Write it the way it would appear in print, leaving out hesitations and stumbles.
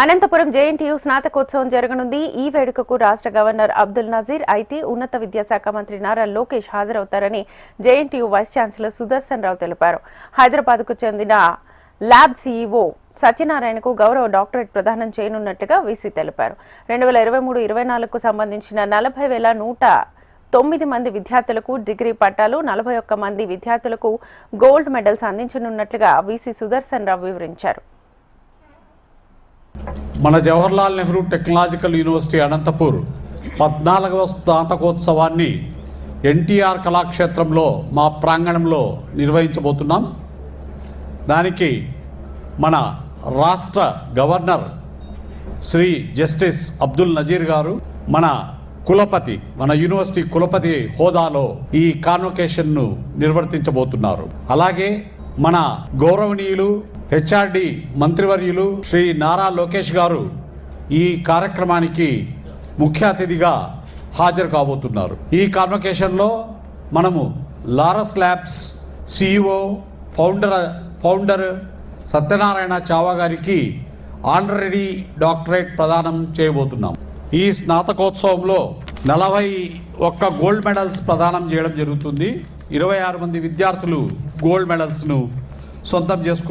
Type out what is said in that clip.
Anantapuram JNTU స్నాతకోత్సవం జరగనుంది. ఈ వేడుకకు రాష్ట్ర గవర్నర్ అబ్దుల్ నజీర్, ఐటీ, ఉన్నత విద్యాశాఖ మంత్రి నారా లోకేష్ హాజరవుతారని JNTU vice chancellor Sudarshan Rao తెలిపారు. హైదరాబాద్కు చెందిన ల్యాబ్ సీఈఓ సత్యనారాయణకు గౌరవ డాక్టరేట్ ప్రదానం చేయనున్నట్లుగా వీసీ తెలిపారు. 2023-24కు సంబంధించిన 40,109 మంది విద్యార్థులకు డిగ్రీ పట్టాలు, 41 మంది విద్యార్థులకు గోల్డ్ మెడల్స్ అందించనున్నట్లుగా వీసీ సుదర్శన్ రావు వివరించారు. మన జవహర్లాల్ నెహ్రూ టెక్నాలజికల్ యూనివర్సిటీ అనంతపూర్ 14వ స్నాతకోత్సవాన్ని ఎన్టీఆర్ కళాక్షేత్రంలో మా ప్రాంగణంలో నిర్వహించబోతున్నాం. దానికి మన రాష్ట్ర గవర్నర్ శ్రీ జస్టిస్ అబ్దుల్ నజీర్ గారు, మన కులపతి, మన యూనివర్సిటీ కులపతి హోదాలో ఈ కాన్వకేషన్ను నిర్వర్తించబోతున్నారు. అలాగే మన గౌరవనీయులు హెచ్ఆర్డి మంత్రివర్యులు శ్రీ నారా లోకేష్ గారు ఈ కార్యక్రమానికి ముఖ్య అతిథిగా హాజరు కాబోతున్నారు. ఈ కాన్వకేషన్లో మనము Laurus labs CEO founder Satyanarayana Chhaava గారికి ఆనరరీ డాక్టరేట్ ప్రదానం చేయబోతున్నాం. ఈ స్నాతకోత్సవంలో 41 గోల్డ్ మెడల్స్ ప్రదానం చేయడం జరుగుతుంది. 26 మంది విద్యార్థులు గోల్డ్ మెడల్స్ను సొంతం చేసుకుంటారు.